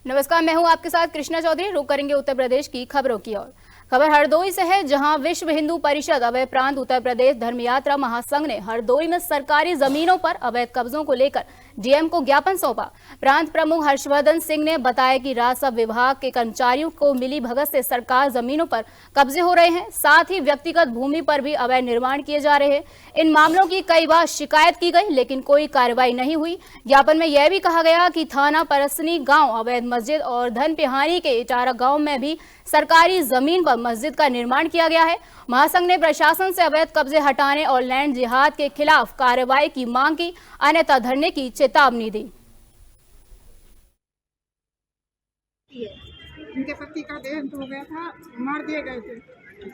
नमस्कार, मैं हूं आपके साथ कृष्णा चौधरी। रुक करेंगे उत्तर प्रदेश की खबरों की ओर। खबर हरदोई से है, जहां विश्व हिंदू परिषद अवैध प्रांत उत्तर प्रदेश धर्म यात्रा महासंघ ने हरदोई में सरकारी जमीनों पर अवैध कब्जों को लेकर डीएम को ज्ञापन सौंपा। प्रांत प्रमुख हर्षवर्धन सिंह ने बताया कि राजस्व विभाग के कर्मचारियों को मिली भगत से सरकार जमीनों पर कब्जे हो रहे हैं, साथ ही व्यक्तिगत भूमि पर भी अवैध निर्माण किए जा रहे हैं। इन मामलों की कई बार शिकायत की गई, लेकिन कोई कार्रवाई नहीं हुई। ज्ञापन में यह भी कहा गया कि थाना परसनी गांव अवैध मस्जिद और धन पिहानी के इटारा गांव में भी सरकारी जमीन पर मस्जिद का निर्माण किया गया है। महासंघ ने प्रशासन से अवैध कब्जे हटाने और लैंड जिहाद के खिलाफ कार्रवाई की मांग की, अन्यथा धरने की चेतावनी दी। उनके पति का देहांत हो गया था, मार दिए गए थे,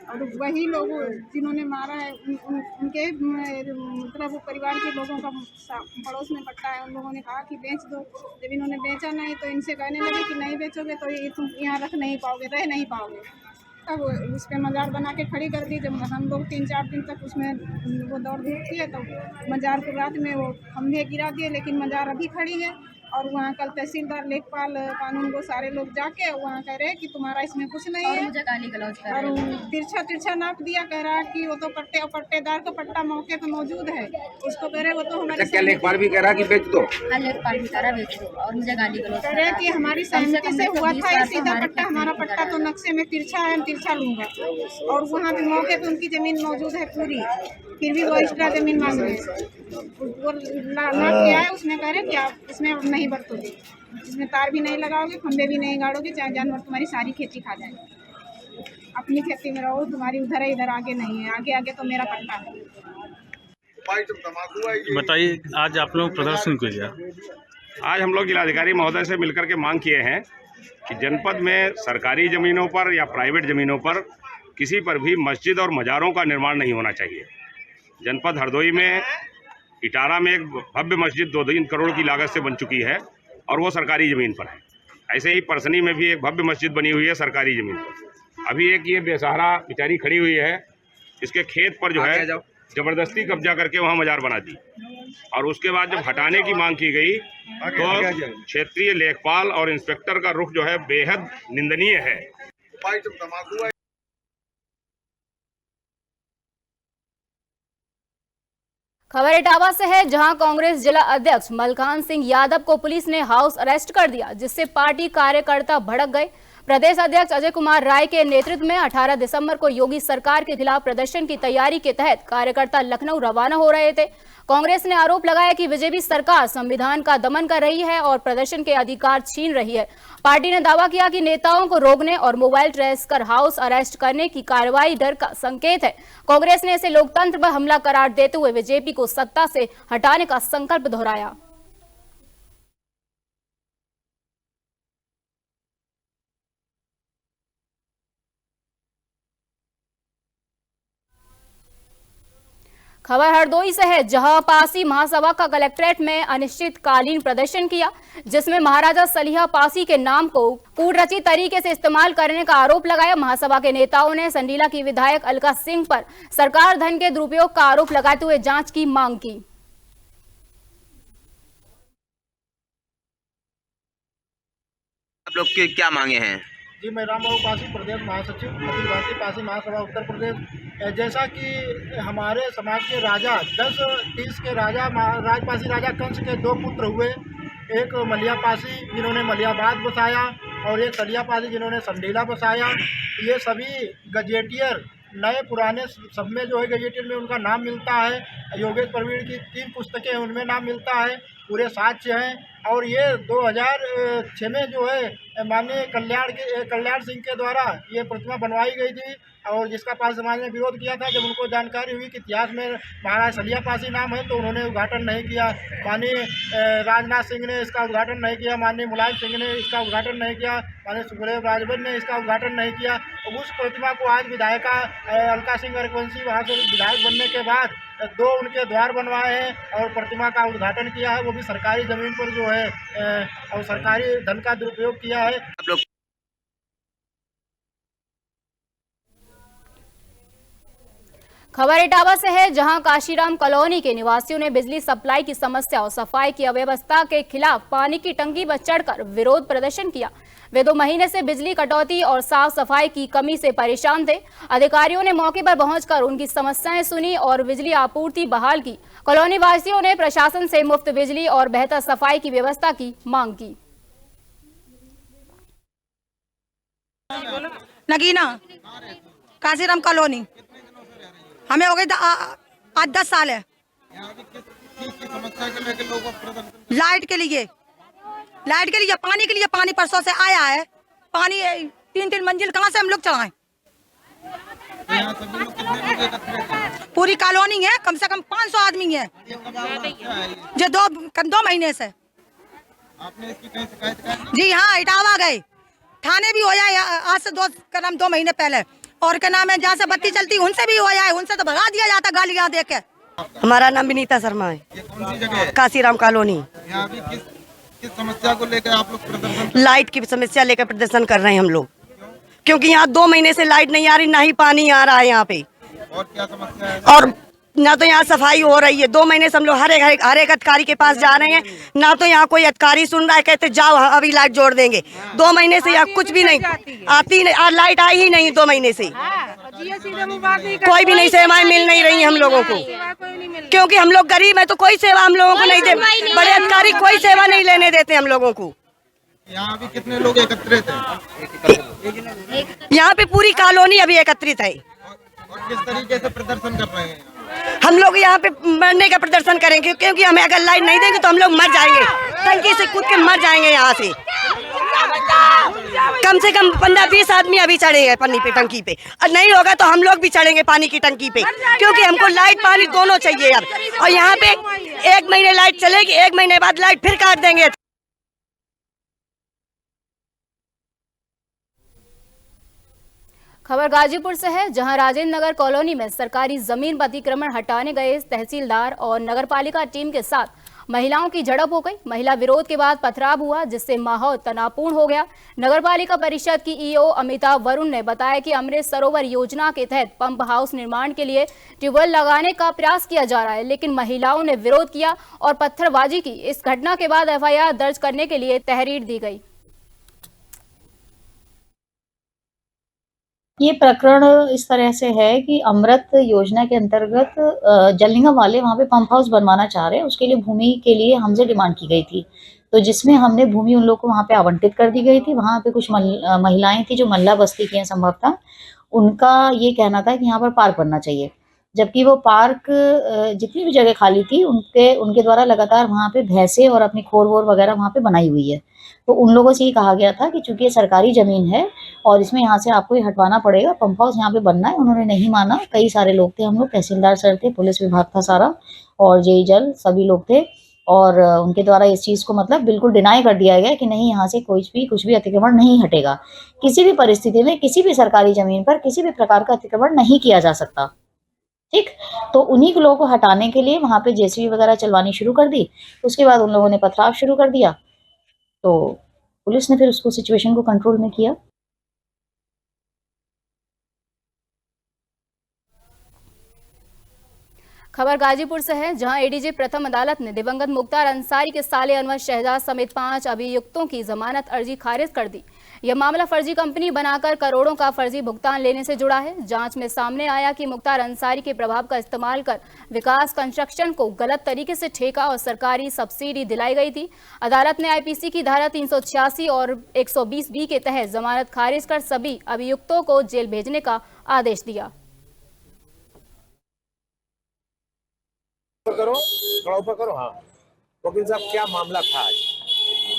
और वही लोग जिन्होंने मारा है उनके मतलब परिवार के लोगों का पड़ोस में पट्टा है। उन लोगों ने कहा कि बेच दो। जब इन्होंने बेचा नहीं तो इनसे कहने लगे कि नहीं बेचोगे तो ये तुम यहाँ रख नहीं पाओगे, रह नहीं पाओगे। तब उस पर मजार बना के खड़ी कर दी। जब हम लोग 3-4 दिन तक उसमें वो दौड़ धूप किए तो मजार को रात में वो खंभे गिरा दिए, लेकिन मजार अभी खड़ी है। और वहाँ कल तहसीलदार, लेखपाल, कानून वो सारे लोग जाके वहाँ कह रहे हैं कि तुम्हारा इसमें कुछ नहीं है, मुझे गाली गलौज कर रहे हैं। और तिरछा नाप दिया, कह रहा है कि वो तो पट्टेदार का पट्टा मौके पर मौजूद है, उसको कह रहे वो तो हमारे क्या लेखपाल भी कह रहा कि बेच दो? लेखपाल भी कह रहा बेच दो, और मुझे गाली गलौज कह रहे हैं कि हमारी सहमति से हुआ था ये सीधा पट्टा, हमारा पट्टा तो नक्शे में तिरछा है, हम तिरछा लूंगा। और वहाँ भी मौके पर उनकी जमीन मौजूद है पूरी, फिर भी वो एक्स्ट्रा जमीन मांग रहे हैं। वो नाप किया है, उसने कह रहे कि आप इसमें नहीं बरतोगे, इसमें तार भी नहीं लगाओगे, खंभे भी नहीं गाड़ोगे, चाहे जानवर तुम्हारी सारी खेती खा जाए। अपनी खेती में रहो, तुम्हारी उधर है, इधर आगे नहीं है, आगे तो मेरा पट्टा है। बताइए, आज आप लोग प्रदर्शन किया? आज हम लोग जिलाधिकारी महोदय से मिलकर के मांग किए हैं कि जनपद में सरकारी ज़मीनों पर या प्राइवेट ज़मीनों पर किसी पर भी मस्जिद और मज़ारों का निर्माण नहीं होना चाहिए। जनपद हरदोई में इटारा में एक भव्य मस्जिद 2-3 करोड़ की लागत से बन चुकी है और वो सरकारी ज़मीन पर है। ऐसे ही परसनी में भी एक भव्य मस्जिद बनी हुई है सरकारी ज़मीन पर। अभी एक ये बेसहारा बेचारी खड़ी हुई है, इसके खेत पर जो है ज़बरदस्ती कब्जा करके वहाँ मजार बना दी, और उसके बाद जब हटाने की मांग की गई तो क्षेत्रीय लेखपाल और इंस्पेक्टर का रुख जो है बेहद निंदनीय है। खबर इटावा से है, जहां कांग्रेस जिला अध्यक्ष मलकान सिंह यादव को पुलिस ने हाउस अरेस्ट कर दिया, जिससे पार्टी कार्यकर्ता भड़क गए। प्रदेश अध्यक्ष अजय कुमार राय के नेतृत्व में 18 दिसंबर को योगी सरकार के खिलाफ प्रदर्शन की तैयारी के तहत कार्यकर्ता लखनऊ रवाना हो रहे थे। कांग्रेस ने आरोप लगाया कि बीजेपी सरकार संविधान का दमन कर रही है और प्रदर्शन के अधिकार छीन रही है। पार्टी ने दावा किया कि नेताओं को रोकने और मोबाइल ट्रेस कर हाउस अरेस्ट करने की कार्रवाई डर का संकेत है। कांग्रेस ने इसे लोकतंत्र पर हमला करार देते हुए बीजेपी को सत्ता से हटाने का संकल्प दोहराया। खबर हरदोई से है, जहां पासी महासभा का कलेक्ट्रेट में अनिश्चितकालीन प्रदर्शन किया, जिसमें महाराजा सलिहा पासी के नाम को कूटरचित तरीके से इस्तेमाल करने का आरोप लगाया। महासभा के नेताओं ने संडीला की विधायक अलका सिंह पर सरकार धन के दुरुपयोग का आरोप लगाते हुए जांच की मांग की। आप लोग के क्या मांगे हैं? जी, मैं रामबाबू पासी, प्रदेश महासचिव अखिल भारतीय पासी महासभा उत्तर प्रदेश। जैसा कि हमारे समाज के राजा 10-30 के राजा राजपासी राजा कंस के 2 पुत्र हुए, एक मलिया पासी जिन्होंने मलियाबाद बसाया और एक सलिया पासी जिन्होंने संडीला बसाया। ये सभी गजेटियर नए पुराने सब में जो है गजेटियर में उनका नाम मिलता है। योगेश प्रवीण की 3 पुस्तकें उनमें नाम मिलता है, पूरे साक्ष्य हैं। और ये 2006 में जो है माननीय कल्याण सिंह के द्वारा ये प्रतिमा बनवाई गई थी, और जिसका पासी समाज ने विरोध किया था। जब उनको जानकारी हुई कि इतिहास में महाराज सलिया पासी नाम है तो उन्होंने उद्घाटन नहीं किया। माननीय राजनाथ सिंह ने इसका उद्घाटन नहीं किया, माननीय मुलायम सिंह ने इसका उद्घाटन नहीं किया, माननीय सुखदेव राजभर ने इसका उद्घाटन नहीं किया। उस प्रतिमा को आज विधायिका अलका सिंह रघुवंशी वहाँ से विधायक बनने के बाद 2 उनके द्वार बनवाए हैं और प्रतिमा का उद्घाटन किया है, वो भी सरकारी ज़मीन पर जो है, और सरकारी धन का दुरुपयोग किया है। आप लोग खबर इटावा से है, जहां काशीराम कॉलोनी के निवासियों ने बिजली सप्लाई की समस्या और सफाई की अव्यवस्था के खिलाफ पानी की टंकी पर चढ़कर विरोध प्रदर्शन किया। वे 2 महीने से बिजली कटौती और साफ सफाई की कमी से परेशान थे। अधिकारियों ने मौके पर पहुंचकर उनकी समस्याएं सुनी और बिजली आपूर्ति बहाल की। कॉलोनी वासियों ने प्रशासन से मुफ्त बिजली और बेहतर सफाई की व्यवस्था की मांग की। नगीना, काशीराम कॉलोनी, हमें हो गए 8-10 साल है। लाइट के लिए, पानी के लिए। पानी परसों से आया है। पानी 3-3 मंजिल कहाँ से हम लोग चढ़ाएं? पूरी कॉलोनी है, कम से कम 500 आदमी है जो 2 महीने से। आपने इसकी कहीं शिकायत कर? जी हाँ, इटावा गए, थाने भी हो जाए आज से 2 महीने पहले। और क्या नाम है, जहाँ से बत्ती चलती उनसे भी हो जाए, उनसे तो भगा दिया जाता गालियाँ दे के। हमारा नाम विनीता शर्मा है। ये कौन सी जगह है? काशीराम कॉलोनी। यहाँ भी किस समस्या को लेकर आप लोग प्रदर्शन? लाइट की समस्या लेकर प्रदर्शन कर रहे हैं हम लोग, क्योंकि यहाँ 2 महीने से लाइट नहीं आ रही, ना ही पानी आ रहा है यहाँ पे। और क्या समस्या है? और ना तो यहाँ सफाई हो रही है। 2 महीने से हम लोग हर एक अधिकारी के पास जा रहे हैं, ना तो यहाँ कोई अधिकारी सुन रहा है। कहते जाओ अभी लाइट जोड़ देंगे। 2 महीने से यहाँ कुछ भी नहीं आती, नहीं लाइट आई ही नहीं 2 महीने से। कोई भी नहीं सेवाएं मिल नहीं रही हम लोगों को, क्योंकि हम लोग गरीब है तो कोई सेवा हम लोगों को नहीं दे। बड़े अधिकारी कोई सेवा नहीं लेने देते हम लोगों को। यहाँ भी कितने लोग एकत्रित हैं? यहाँ पे पूरी कॉलोनी अभी एकत्रित है। और किस तरीके से प्रदर्शन कर रहे हैं? हम लोग यहाँ पे मरने का प्रदर्शन करेंगे, क्योंकि हमें अगर लाइट नहीं देंगे तो हम लोग मर जाएंगे, टंकी से कूद के मर जाएंगे यहाँ से। कम से कम 15-20 आदमी अभी चढ़े हैं पानी पे टंकी पे, और नहीं होगा तो हम लोग भी चढ़ेंगे पानी की टंकी पे, क्योंकि हमको लाइट पानी दोनों चाहिए अब। और यहाँ पे 1 महीने लाइट चलेगी, 1 महीने बाद लाइट फिर काट देंगे। खबर गाजीपुर से है, जहां राजेंद्र नगर कॉलोनी में सरकारी जमीन पर अतिक्रमण हटाने गए तहसीलदार और नगरपालिका टीम के साथ महिलाओं की झड़प हो गई। महिला विरोध के बाद पथराव हुआ, जिससे माहौल तनावपूर्ण हो गया। नगरपालिका परिषद की ईओ अमिताभ वरुण ने बताया कि अमृत सरोवर योजना के तहत पंप हाउस निर्माण के लिए ट्यूबवेल लगाने का प्रयास किया जा रहा है, लेकिन महिलाओं ने विरोध किया और पत्थरबाजी की। इस घटना के बाद एफआईआर दर्ज करने के लिए तहरीर दी गई। ये प्रकरण इस तरह से है कि अमृत योजना के अंतर्गत जलनिगम वाले वहाँ पे पंप हाउस बनवाना चाह रहे हैं। उसके लिए भूमि के लिए हमसे डिमांड की गई थी, तो जिसमें हमने भूमि उन लोगों को वहाँ पे आवंटित कर दी गई थी। वहाँ पे कुछ महिलाएं थी जो मल्ला बस्ती की हैं संभवतः, उनका ये कहना था कि यहाँ पर पार्क बनना चाहिए, जबकि वो पार्क जितनी भी जगह खाली थी उनके द्वारा लगातार वहाँ पे भैंसे और अपनी खोर वोर वगैरह वहाँ पे बनाई हुई है। तो उन लोगों से ये कहा गया था कि चूंकि ये सरकारी ज़मीन है और इसमें यहाँ से आपको ये हटवाना पड़ेगा, पंप हाउस यहाँ पे बनना है। उन्होंने नहीं माना। कई सारे लोग थे, हम लोग तहसीलदार सर थे, पुलिस विभाग था सारा, और जेई जल सभी लोग थे, और उनके द्वारा इस चीज़ को मतलब बिल्कुल डिनाई कर दिया गया कि नहीं, यहाँ से कुछ भी अतिक्रमण नहीं हटेगा। किसी भी परिस्थिति में किसी भी सरकारी ज़मीन पर किसी भी प्रकार का अतिक्रमण नहीं किया जा सकता। ठीक, तो उन्हीं लोगों को हटाने के लिए वहाँ पे जेसीबी वगैरह चलवानी शुरू कर दी। उसके बाद उन लोगों ने पथराव शुरू कर दिया, तो पुलिस ने फिर उसको सिचुएशन को कंट्रोल में किया। खबर गाजीपुर से है, जहां एडीजे प्रथम अदालत ने दिवंगत मुख्तार अंसारी के साले अनवर शहजाद समेत 5 अभियुक्तों की जमानत अर्जी खारिज कर दी। यह मामला फर्जी कंपनी बनाकर करोड़ों का फर्जी भुगतान लेने से जुड़ा है। जांच में सामने आया कि मुख्तार अंसारी के प्रभाव का इस्तेमाल कर विकास कंस्ट्रक्शन को गलत तरीके से ठेका और सरकारी सब्सिडी दिलाई गई थी। अदालत ने आईपीसी की धारा 386 और 120B के तहत जमानत खारिज कर सभी अभियुक्तों को जेल भेजने का आदेश दिया। करो हाँ। वकील साहब, क्या मामला था आज?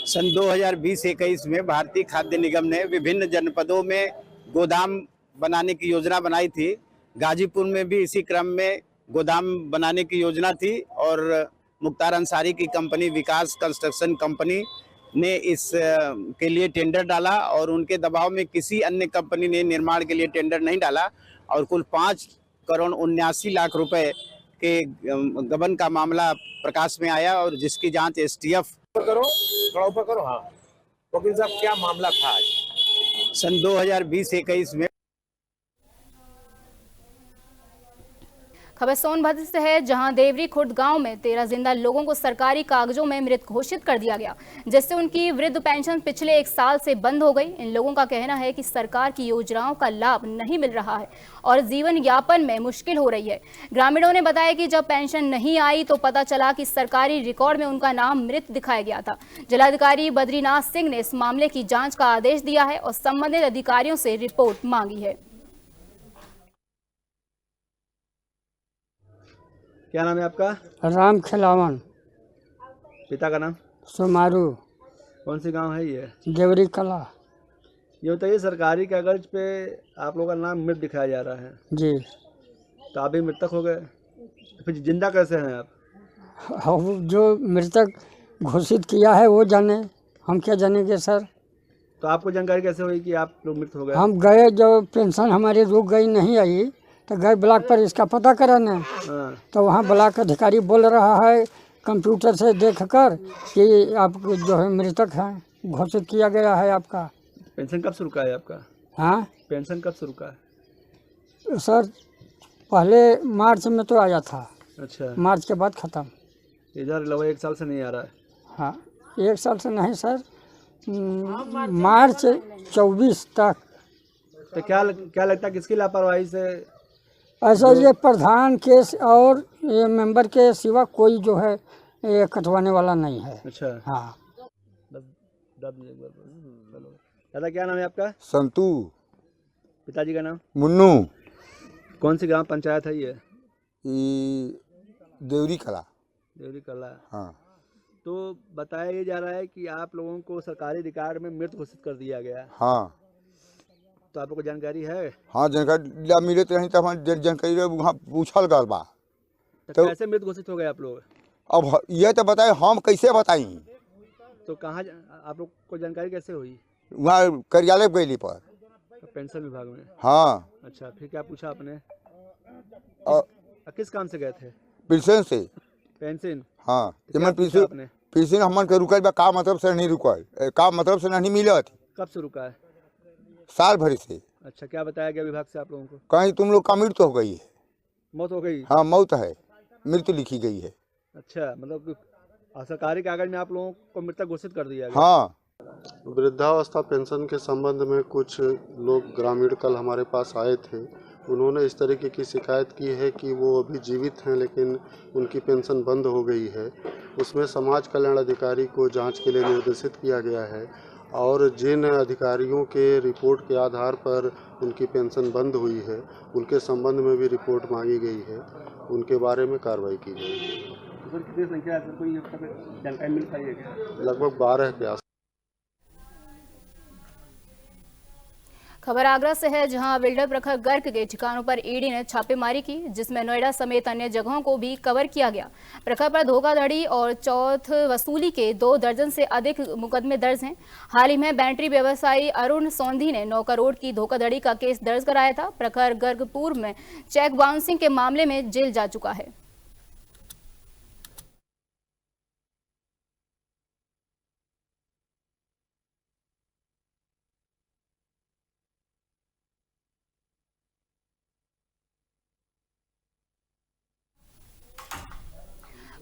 सन 2020-21 में भारतीय खाद्य निगम ने विभिन्न जनपदों में गोदाम बनाने की योजना बनाई थी। गाजीपुर में भी इसी क्रम में गोदाम बनाने की योजना थी, और मुख्तार अंसारी की कंपनी विकास कंस्ट्रक्शन कंपनी ने इस के लिए टेंडर डाला, और उनके दबाव में किसी अन्य कंपनी ने निर्माण के लिए टेंडर नहीं डाला, और कुल 5,79,00,000 रुपए के गबन का मामला प्रकाश में आया, और जिसकी जांच एसटीएफ करो हाँ। वकील साहब, क्या मामला था आज? सन 2020-21 में खबर सोनभद्र से है, जहां देवरी खुर्द गांव में 13 जिंदा लोगों को सरकारी कागजों में मृत घोषित कर दिया गया, जिससे उनकी वृद्ध पेंशन पिछले 1 साल से बंद हो गई। इन लोगों का कहना है कि सरकार की योजनाओं का लाभ नहीं मिल रहा है और जीवन यापन में मुश्किल हो रही है। ग्रामीणों ने बताया कि जब पेंशन नहीं आई तो पता चला कि सरकारी रिकॉर्ड में उनका नाम मृत दिखाया गया था। जिलाधिकारी बद्रीनाथ सिंह ने इस मामले की जाँच का आदेश दिया है और संबंधित अधिकारियों से रिपोर्ट मांगी है। क्या नाम है आपका? राम खिलावन। पिता का नाम? सुमारू। कौन सी गांव है ये? देवरी कला। ये बताइए, सरकारी कागज पे आप लोगों का नाम मृत दिखाया जा रहा है जी, तो आप भी मृतक हो गए, तो फिर जिंदा कैसे हैं आप? जो मृतक घोषित किया है वो जाने, हम क्या जानेंगे सर। तो आपको जानकारी कैसे हुई कि आप लोग मृत हो गए? हम गए, जो पेंशन हमारी रुक गई नहीं आई तो गए ब्लॉक पर इसका पता कराने। तो वहाँ ब्लॉक अधिकारी बोल रहा है कंप्यूटर से देखकर कि आप जो है मृतक हैं, घोषित किया गया है आपका। पेंशन कब से रुका है आपका? हाँ, पेंशन कब से रुका है? सर पहले मार्च में तो आया था। अच्छा, मार्च के बाद ख़त्म। इधर लगभग 1 साल से नहीं आ रहा है। हाँ, 1 साल से नहीं सर, मार्च 24 तक। तो क्या लगता है किसकी लापरवाही से? ऐसा ये प्रधान के और ये मेंबर के सिवा कोई जो है ये कटवाने वाला नहीं है। अच्छा, हाँ। दादा क्या नाम है आपका? संतू। पिताजी का नाम? मुन्नू। कौन सी ग्राम पंचायत है ये? देवरी कला। देवरी कला। हाँ। तो बताया ये जा रहा है कि आप लोगों को सरकारी रिकॉर्ड में मृत घोषित कर दिया गया। हाँ। तो आप लोगों को जानकारी है? हाँ, जानकारी मिले तो नहीं, तब हम जानकारी वहाँ पूछल गल बा। तो कैसे मृत घोषित हो गए आप लोग? अब ये तो बताए, हम कैसे बताई? तो कहाँ आप लोग को जानकारी कैसे हुई? वहाँ कार्यालय गई पर। पेंशन विभाग में? हाँ। अच्छा, फिर क्या पूछा आपने? और किस काम से गए थे? पेंशन से। पेंशन? हाँ, पेंशन पेंशन हमन के रुकल बा, का मतलब से नहीं रुकल, का मतलब से नहीं मिलत। कब से रुका है? साल भर से। अच्छा, क्या बताया गया विभाग से आप लोगों को? कहीं तुम लोग का मृत्यु हो गई है। मौत हो गई? हाँ, मौत है, मृत्यु लिखी गई है। अच्छा, मतलब सरकारी कागज में आप लोगों को मृतक घोषित कर दिया गया? हाँ। वृद्धावस्था पेंशन के संबंध में कुछ लोग ग्रामीण कल हमारे पास आए थे। उन्होंने इस तरीके की शिकायत की है कि वो अभी जीवित हैं लेकिन उनकी पेंशन बंद हो गई है। उसमें समाज कल्याण अधिकारी को जांच के लिए निर्देशित किया गया है और जिन अधिकारियों के रिपोर्ट के आधार पर उनकी पेंशन बंद हुई है उनके संबंध में भी रिपोर्ट मांगी गई है, उनके बारे में कार्रवाई की गई है। कितनी संख्या है, कोई जानकारी मिल पाई है क्या? लगभग 12 के आस। खबर आगरा से है, जहां बिल्डर प्रखर गर्ग के ठिकानों पर ईडी ने छापेमारी की, जिसमें नोएडा समेत अन्य जगहों को भी कवर किया गया। प्रखर पर धोखाधड़ी और चौथ वसूली के 2 दर्जन से अधिक मुकदमे दर्ज हैं। हाल ही में बैटरी व्यवसायी अरुण सोंधी ने 9 करोड़ की धोखाधड़ी का केस दर्ज कराया था। प्रखर गर्ग पूर्व में चेक बाउंसिंग के मामले में जेल जा चुका है।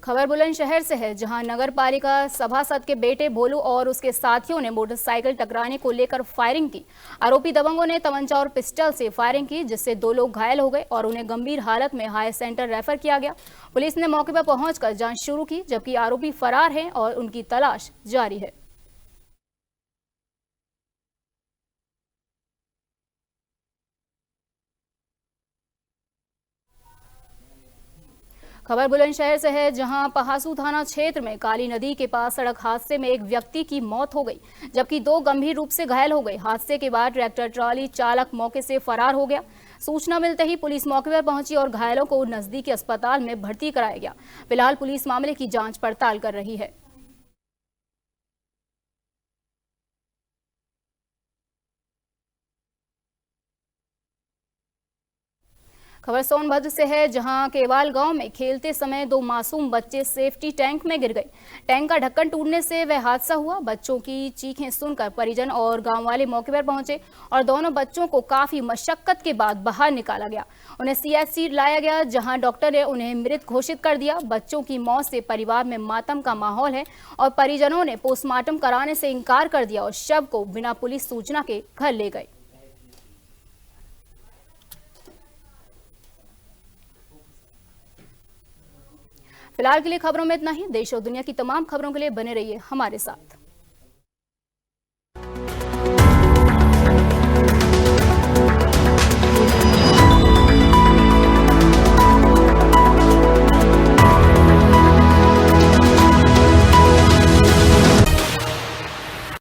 खबर बुलंदशहर से है, जहां नगर पालिका सभासद के बेटे भोलू और उसके साथियों ने मोटरसाइकिल टकराने को लेकर फायरिंग की। आरोपी दबंगों ने तमंचा और पिस्टल से फायरिंग की, जिससे 2 लोग घायल हो गए और उन्हें गंभीर हालत में हाई सेंटर रेफर किया गया। पुलिस ने मौके पर पहुंचकर जांच शुरू की, जबकि आरोपी फरार हैं और उनकी तलाश जारी है। खबर बुलंदशहर से है, जहां पहासू थाना क्षेत्र में काली नदी के पास सड़क हादसे में एक व्यक्ति की मौत हो गई, जबकि 2 गंभीर रूप से घायल हो गए। हादसे के बाद ट्रैक्टर ट्रॉली चालक मौके से फरार हो गया। सूचना मिलते ही पुलिस मौके पर पहुंची और घायलों को नजदीकी अस्पताल में भर्ती कराया गया। फिलहाल पुलिस मामले की जांच पड़ताल कर रही है। खबर सोनभद्र से है, जहां केवाल गांव में खेलते समय 2 मासूम बच्चे सेफ्टी टैंक में गिर गए। टैंक का ढक्कन टूटने से वह हादसा हुआ। बच्चों की चीखें सुनकर परिजन और गांव वाले मौके पर पहुंचे और दोनों बच्चों को काफी मशक्कत के बाद बाहर निकाला गया। उन्हें सीएचसी लाया गया, जहां डॉक्टर ने उन्हें मृत घोषित कर दिया। बच्चों की मौत से परिवार में मातम का माहौल है और परिजनों ने पोस्टमार्टम कराने से इनकार कर दिया और शव को बिना पुलिस सूचना के घर ले गए। फिलहाल के लिए खबरों में इतना ही। देश और दुनिया की तमाम खबरों के लिए बने रहिए हमारे साथ।